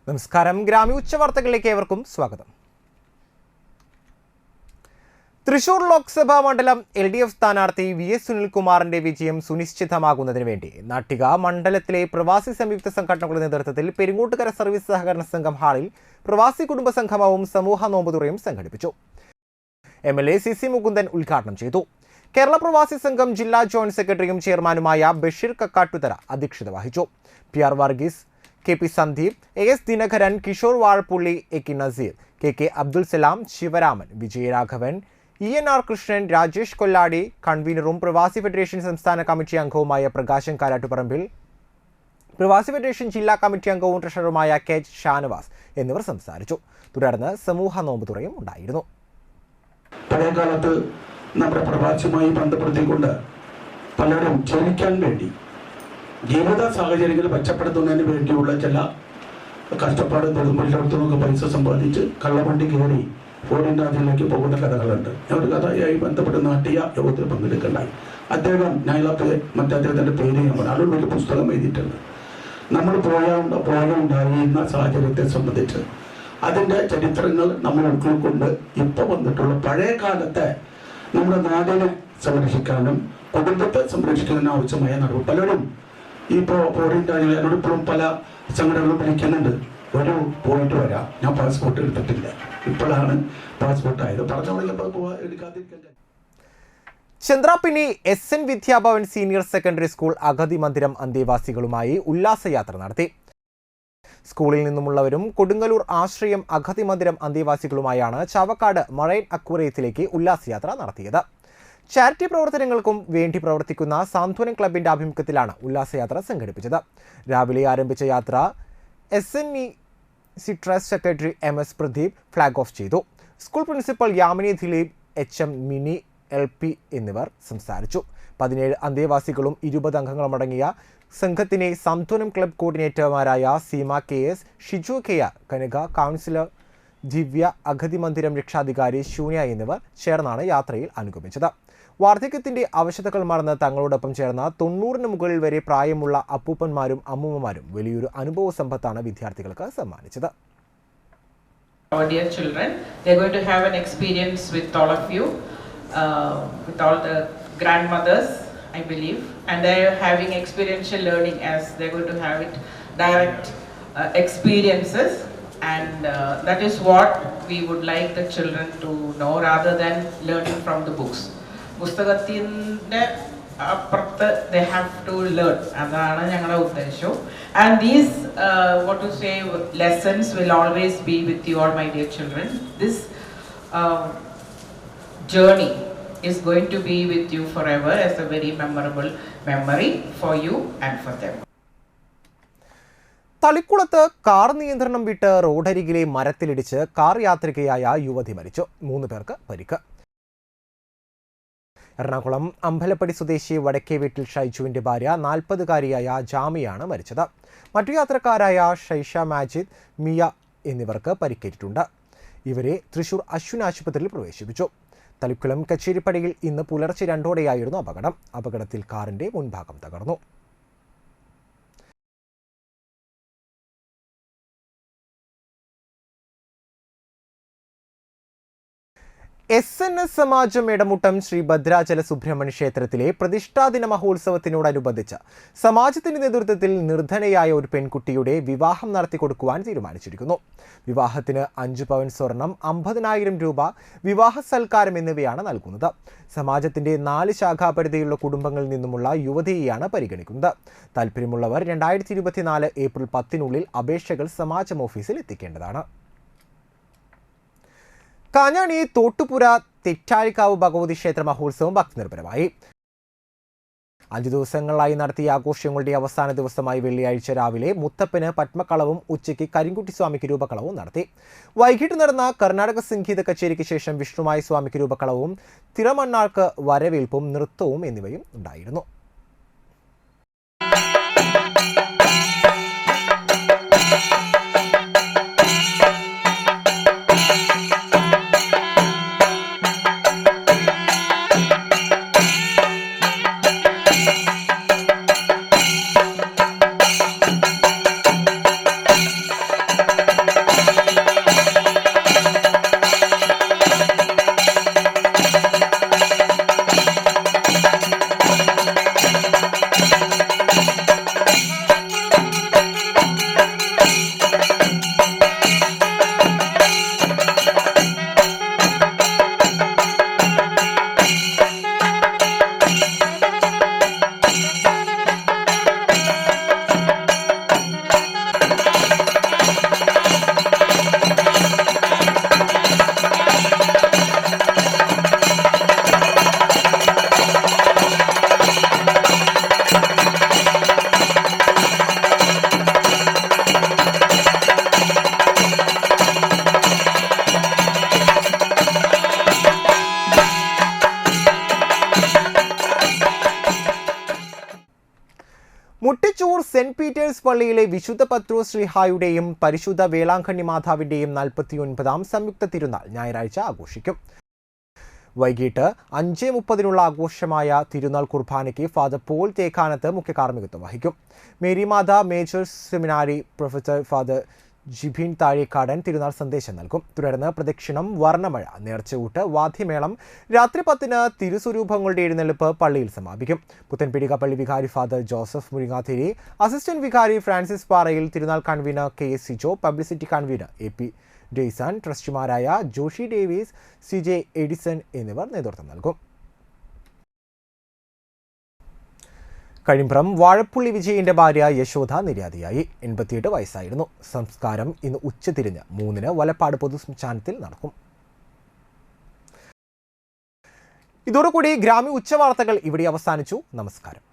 നമസ്കാരം. ഗ്രാമീണ ഉച്ചവാർത്തകളിലേക്ക് ഏവർക്കും സ്വാഗതം. തൃശൂർ ലോക്സഭാ മണ്ഡലം LDF സ്ഥാനാർത്ഥി VS സുനിൽകുമാറിന്റെ വിജയം സുനിശ്ചിതമാകുന്നതിന് വേണ്ടി നാട്ടിക മണ്ഡലത്തിലെ പ്രവാസി സംയുക്ത സംഘടനകളുടെ നേതൃത്വത്തിൽ പെരിങ്ങോട്ടുകര സർവീസ് സഹകരണ സംഘം ഹാളിൽ പ്രവാസി കുടുംബ സംഗമവും സമൂഹ നോമ്പുതുറയും സംഘടിപ്പിച്ചു. MLA CC മുകുന്ദൻ ഉദ്ഘാടനം ചെയ്തു. കേരള പ്രവാസി സംഘം ജില്ലാ ജോയിന്റ് സെക്രട്ടറിയും ചെയർമാനുമായ ബഷീർ കക്കാട്ടുതറ അധ്യക്ഷത വഹിച്ചു. PR Varghese, KP Sandeep, AS Dinakaran, Kishore Vazhappully, AK Naseer, KK Abdul Salam, Sivaraman, Vijayaraghavan, ENR Krishnan, Rajesh കൊല്ലാടി കൺവീനറും പ്രവാസി ഫെഡറേഷൻ സംസ്ഥാന കമ്മിറ്റി അംഗവുമായ പ്രകാശൻ കാരാട്ടുപറമ്പിൽ, പ്രവാസി ഫെഡറേഷൻ ജില്ലാ കമ്മിറ്റി അംഗവും ട്രഷററുമായ K ഷാനവാസ് എന്നിവർ സംസാരിച്ചു. തുടർന്ന് സമൂഹ നോമ്പുതുറയും ഉണ്ടായിരുന്നു. പഴയകാലത്ത് നമ്മുടെ പ്രവാസിയുമായി ബന്ധപ്പെടുത്തിക്കൊണ്ട് പലരും ജീവിക്കാൻ വേണ്ടി ജീവിത സാഹചര്യങ്ങൾ മെച്ചപ്പെടുത്തുന്നതിന് വേണ്ടിയുള്ള ചില കഷ്ടപ്പാട് തൊഴിൽമുറിയിടത്തുനിന്നൊക്കെ പൈസ സമ്പാദിച്ച് കള്ളവണ്ടി കയറി ഫോറിൻ രാജ്യങ്ങളിലേക്ക് പോകുന്ന കഥകളുണ്ട്. ഞാൻ ഒരു കഥയായി ബന്ധപ്പെട്ട് നാട്ടിയ യോഗത്തിൽ പങ്കെടുക്കണ്ടായി. അദ്ദേഹം മറ്റദ്ദേഹത്തിൻ്റെ പേര് ഞാൻ പറഞ്ഞു, അതൊരു വലിയ പുസ്തകം എഴുതിയിട്ടുണ്ട്. നമ്മൾ ഉണ്ടായിരുന്ന സാഹചര്യത്തെ സംബന്ധിച്ച് അതിൻ്റെ ചരിത്രങ്ങൾ നമ്മൾ ഉൾക്കൊണ്ട് ഇപ്പോൾ വന്നിട്ടുള്ള പഴയ കാലത്തെ നമ്മുടെ നാടിനെ സംരക്ഷിക്കാനും കുടുംബത്തെ സംരക്ഷിക്കാനും ആവശ്യമായ നടപടി പലരും ഇപ്പോൾ ഫോറിൻ രാജ്യങ്ങൾ എന്നോട് ഇപ്പോഴും പല സംഘടനകളും വിളിക്കുന്നുണ്ട്. പോയിട്ട് വരാം, ഞാൻ പാസ്പോർട്ട് എടുത്തിട്ടില്ല, ഇപ്പോഴാണ് പാസ്പോർട്ട് ആയത്, പറഞ്ഞപ്പോൾ എടുക്കാതിരിക്കാൻ. Chandrapinni SN Vidyabhavan senior secondary school അഗതി മന്ദിരം അന്തേവാസികളുമായി ഉല്ലാസയാത്ര നടത്തി. സ്കൂളിൽ നിന്നുമുള്ളവരും കൊടുങ്ങല്ലൂർ ആശ്രയം അഗതി മന്ദിരം അന്തേവാസികളുമായാണ് ചാവക്കാട് മറൈൻ അക്വേറിയത്തിലേക്ക് ഉല്ലാസയാത്ര നടത്തിയത്. ചാരിറ്റി പ്രവർത്തനങ്ങൾക്കും വേണ്ടി പ്രവർത്തിക്കുന്ന സാന്ത്വനം ക്ലബിന്റെ ആഭിമുഖ്യത്തിലാണ് ഉല്ലാസയാത്ര സംഘടിപ്പിച്ചത്. രാവിലെ ആരംഭിച്ച യാത്ര SNEC trust secretary MS Pradeep flag off ചെയ്തു. School principal Yamini Dileep, HM Mini, LP എന്നിവർ സംസാരിച്ചു. 17 അന്തേവാസികളും 20 അംഗങ്ങളും അടങ്ങിയ സംഘത്തിനെ സാന്ത്വനം ക്ലബ് കോർഡിനേറ്റർമാരായ Seema KS, Shiju KR, Kanaka, counsellor Divya, അഗതി മന്ദിരം രക്ഷാധികാരി ശൂന്യ എന്നിവർ ചേർന്നാണ് യാത്രയിൽ അനുഗമിച്ചത്. വാർദ്ധക്യത്തിന്റെ ആവശ്യതകൾ മറന്ന് തങ്ങളോടൊപ്പം ചേർന്ന 90-ന് മുകളിൽ വരെ പ്രായമുള്ള അപ്പൂപ്പന്മാരും അമ്മൂമ്മമാരും വലിയൊരു അനുഭവ സമ്പത്താണ് വിദ്യാർത്ഥികൾക്ക് സമ്മാനിച്ചത്. Our dear children, they're going to have an experience with all of you, with all the grandmothers, I believe, and they're having experiential learning as they're going to have it direct experiences, and that is what we would like the children to know rather than learning from the books. പുസ്തകത്തിൻ്റെ അപ്പുറത്ത് they have to learn, അതാണ് ഞങ്ങളുടെ ഉദ്ദേശം. And these what to say lessons will always be with you all, my dear children. This journey is going to be with you forever as a very memorable memory for you and for them. തളിക്കുളത്ത് car നിയന്ത്രണം വിട്ട് റോഡരികിലെ മരത്തിലിടിച്ച് car യാത്രികയായ യുവതി മരിച്ചു. 3 പേർക്ക് പരിക്ക്. എറണാകുളം അമ്പലപ്പടി സ്വദേശി വടക്കേ വീട്ടിൽ ഷൈജുവിന്റെ ഭാര്യ 40-കാരിയായ ജാമിയാണ് മരിച്ചത്. മറ്റു യാത്രക്കാരായ ഷൈഷ, മാജിദ്, മിയ എന്നിവർക്ക് പരിക്കേറ്റിട്ടുണ്ട്. ഇവരെ തൃശൂർ അശ്വിൻ ആശുപത്രിയിൽ പ്രവേശിപ്പിച്ചു. തളിക്കുളം കച്ചേരിപ്പടിയിൽ ഇന്ന് പുലർച്ചെ 2:00-ഓടെയായിരുന്നു അപകടം. അപകടത്തിൽ കാറിന്റെ മുൻഭാഗം തകർന്നു. SNS സമാജം ഇടമുട്ടം ശ്രീ ഭദ്രാചല സുബ്രഹ്മണ്യ ക്ഷേത്രത്തിലെ പ്രതിഷ്ഠാദിന മഹോത്സവത്തിനോടനുബന്ധിച്ച് സമാജത്തിന്റെ നേതൃത്വത്തിൽ നിർധനയായ ഒരു പെൺകുട്ടിയുടെ വിവാഹം നടത്തിക്കൊടുക്കുവാൻ തീരുമാനിച്ചിരിക്കുന്നു. വിവാഹത്തിന് 5 പവൻ സ്വർണം, 50,000 രൂപ വിവാഹ സൽക്കാരം എന്നിവയാണ് നൽകുന്നത്. സമാജത്തിന്റെ 4 ശാഖാപരിധിയിലുള്ള കുടുംബങ്ങളിൽ നിന്നുമുള്ള യുവതിയെയാണ് പരിഗണിക്കുന്നത്. താല്പര്യമുള്ളവർ 2024 ഏപ്രിൽ 10-നുള്ളിൽ അപേക്ഷകൾ സമാജം ഓഫീസിൽ എത്തിക്കേണ്ടതാണ്. കാഞ്ഞാണി തോട്ടുപുര തെറ്റാലിക്കാവ് ഭഗവതി ക്ഷേത്ര മഹോത്സവം ഭക്തിനിർഭരമായി. 5 ദിവസങ്ങളായി നടത്തിയ ആഘോഷങ്ങളുടെ അവസാന ദിവസമായി വെള്ളിയാഴ്ച രാവിലെ മുത്തപ്പന് പത്മകളവും ഉച്ചയ്ക്ക് കരിങ്കുട്ടിസ്വാമിക്ക് രൂപകളവും നടത്തി. വൈകിട്ട് നടന്ന കർണാടക സംഗീത കച്ചേരിക്ക് ശേഷം വിഷ്ണുമായ സ്വാമിക്ക് രൂപകളവും തിറമണ്ണാർക്ക് വരവേൽപ്പും നൃത്തവും എന്നിവയും ഉണ്ടായിരുന്നു. സെന്റ് പീറ്റേഴ്സ് പള്ളിയിലെ വിശുദ്ധ പത്രോസ് ശ്ലീഹായുടെയും പരിശുദ്ധ വേളാങ്കണ്ണി മാതാവിന്റെയും 49ാം സംയുക്ത തിരുനാൾ ഞായറാഴ്ച ആഘോഷിക്കും. വൈകിട്ട് 5:30 ആഘോഷമായ തിരുനാൾ കുർബാനയ്ക്ക് ഫാദർ പോൾ തേക്കാനത്ത് മുഖ്യ കാർമ്മികത്വം വഹിക്കും. Mary Matha major seminary professor father Jibin Thazhekadan തിരുനാൾ സന്ദേശം നൽകും. തുടർന്ന് പ്രദക്ഷിണം, വർണ്ണമഴ, നേർച്ചയൂട്ട്, വാദ്യമേളം, രാത്രി 10-ന് തിരുസ്വരൂപങ്ങളുടെ എഴുന്നള്ളിപ്പ് പള്ളിയിൽ സമാപിക്കും. പുത്തൻപീടിക പള്ളി വികാരി ഫാദർ ജോസഫ് മുരിങ്ങാതിരി, അസിസ്റ്റന്റ് വികാരി ഫ്രാൻസിസ് പാറയിൽ, തിരുനാൾ convener KS Sijo, publicity convener AP Daison, ട്രസ്റ്റിമാരായ ജോഷി ഡേവിസ്, CJ എഡിസൺ എന്നിവർ നേതൃത്വം നൽകും. കഴിമ്പ്രം വാഴപ്പുള്ളി വിജയന്റെ ഭാര്യ യശോധ നിര്യാതയായി. 88 വയസ്സായിരുന്നു. സംസ്കാരം ഇന്ന് ഉച്ചതിരിഞ്ഞ് 3-ന് വലപ്പാട് പൊതുശ്മശാനത്തിൽ നടക്കും. ഇതോടുകൂടി ഗ്രാമീയ ഉച്ചവാർത്തകൾ ഇവിടെ അവസാനിച്ചു. നമസ്കാരം.